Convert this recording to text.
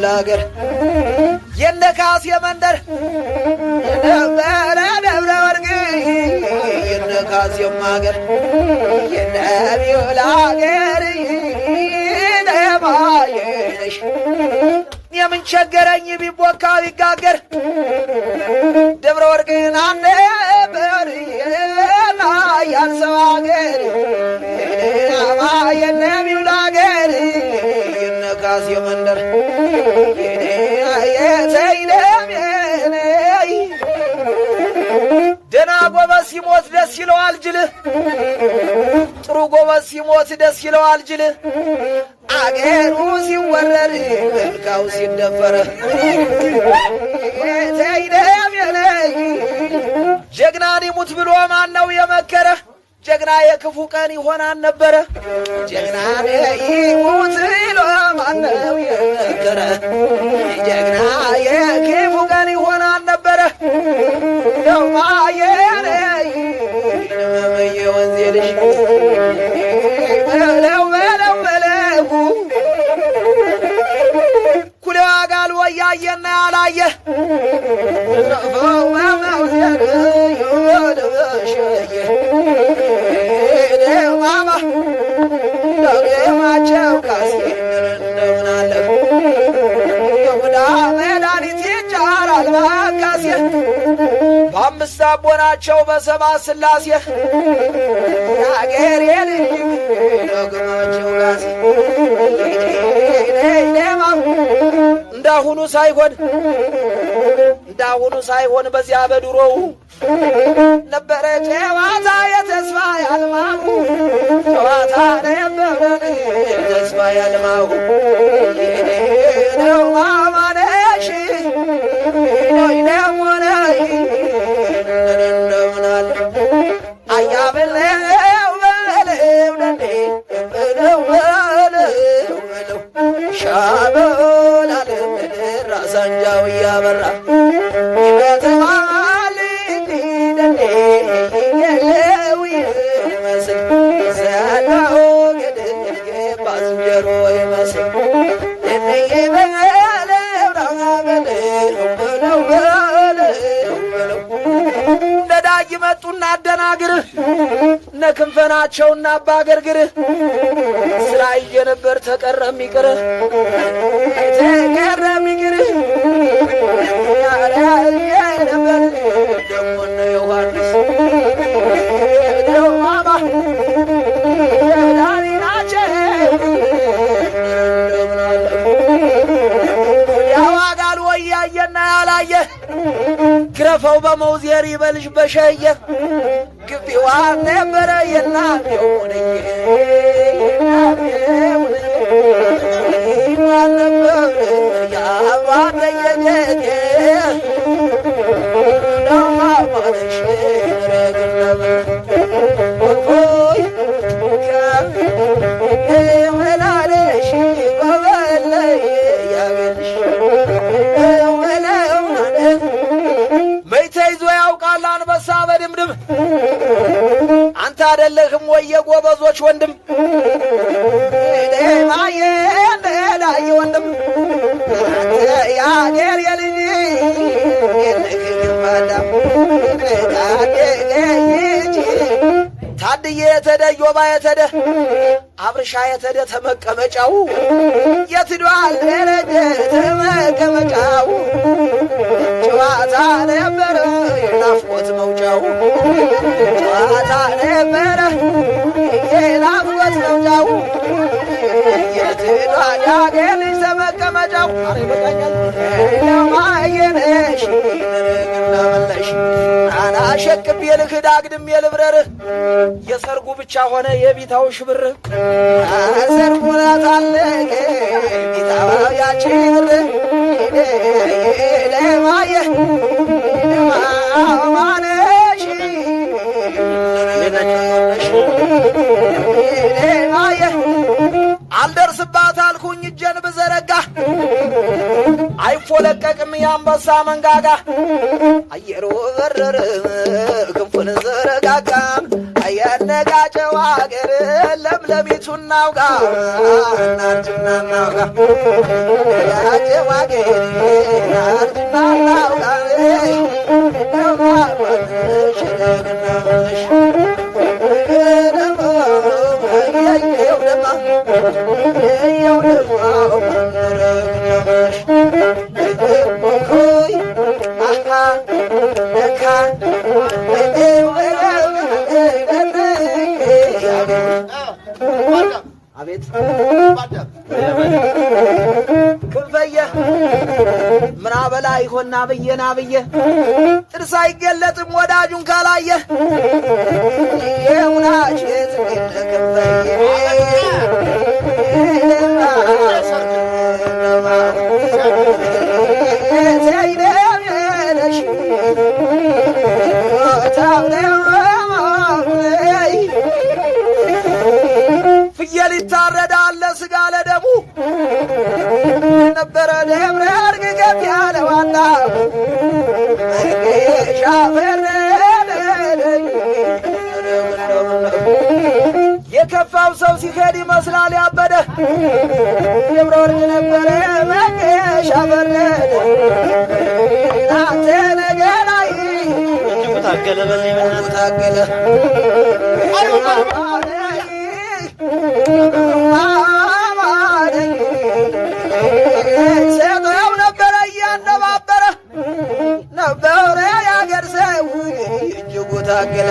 ላገር የነካስ የመንደር የነበረ ደብረ ወርቅ የነካስ የማገር የነቢው ላገር ደማየሽ የምን ቸገረኝ ቢቦካ ቢጋገር ደብረ ወርቅን አንደበር ያንሰው አገር የነቢው ላገር የነካስ የመንደር ደና ጎበዝ ሲሞት ደስ ይለዋል ጅልህ ጥሩ ጎበዝ ሲሞት ደስ ይለዋል ጅልህ አገሩ ሲወረር መልካው ሲደፈረ ጀግናን ይሙት ብሎ ማን ነው የመከረ ጀግና የክፉ ቀን ይሆናል ነበረ ጀግና ይሙት ብሎ ማን ነው የመከረ ጀግና የክፉ ቀን ይሆናል ነበረ ደማየኔ ወንዜ ልጅ በለው በለው በለው ኩሌ ዋጋል ወያየና ያላየ ማማ ደግማቸው ካስየምንደምናለ የሙዳ መድኃኒት ይቻላል ባካሴ በአምስት አቦናቸው በሰባ ስላሴ የአገሬ ልጅ ደግማቸው ካሴ እንዳሁኑ ሳይሆን በዚያ በድሮው ነበረ ጨዋታ የተስፋ ያልማው ጨዋታ ነበረ የተስፋ ያልማው ነው ማማነሽ ነይነሞነይ እንደምናል አያበለው በለው ደንዴ በለው በለው ሻበላለ ራሳንጃው እያበራ ይበተዋል ደንዴ የለው ይመስል ዘያለው ገድል ባዝንጀሮ ይመስል ደንዴ በለው በለው በለው እንደዳይ መጡና አደናግርህ ነክንፈናቸውና አባገርግርህ ስራ እየነበር ተቀረም ይቅርህ ነበር ደሞነ ዮሐንስ ማማ ዳሪ ናቸው ያዋጋል ወያየና ያላየ ግረፈው በመውዜር ይበልሽ በሸየ ግቢዋ ነበረ የናቤው ሆነኝ ነበረ ያባደየጀቴ ነማማነሽ ረግነበር ሆይ ወላለሽ በበለይ ያገልሽ መይተይዞ ያውቃል አንበሳ በድምድም አንተ አደለህም ወይ የጎበዞች ወንድም ደማዬ እንደዳይ ወንድም ያገር የልጅ የልግግማዳም ታድዬ የተደ ዮባ የተደ አብርሻ የተደ ተመቀመጫው የትዷል ደረጀ ተመቀመጫው ጨዋታ ነበረ የናፍቆት መውጫው ጨዋታ ነበረ የናፍቆት መውጫው የትዷል ያገር ልጅ ተመቀመጫው አረበቃኛል ለማየነሽ ነግናመለሽ አናሸቅብ የልክድ አግድም የልብረርህ የሰርጉ ብቻ ሆነ የቢታው ሽብር ሰርጉ ናታለቀ ቢታው ያችብር ለማየ ማነሽ ለማየ አልደርስባት አልኩኝ እጄን ብዘረጋ አይፎለቀቅም የአንበሳ መንጋጋ አየሩ በረረ ክንፉን ዘረጋጋ አየር ነጋጨው አገር ለምለሚቱን ናውጋ እናንትና ናውጋ ነጋጨው አገር እናንትና ናውጋ ነማባትሽ ደግናሽ የየው ደማ የየው ደማ ረግናሽ ነግቦይ አካ ነካ አቤት ክንፈየ ምናበላ ይሆና ብዬና ብዬ ጥርስ አይገለጥም ወዳጁን ካላየ የሙናች የትግል ክንፈየ ፍየል ይታረዳል ስጋ ለደሙ ነበረ ደብረ እርግ ገብ ያለ ዋና ሻፈር የከፋው ሰው ሲሄድ ይመስላል ያበደ ደብረ እርግ ነበረ ሻፈር ናንተ ነገላይ ታገለ በዚህ ታገለ ሴተው ነበረ እያነባበረ ነበረ ያገር ሰው እጅጉ ታገለ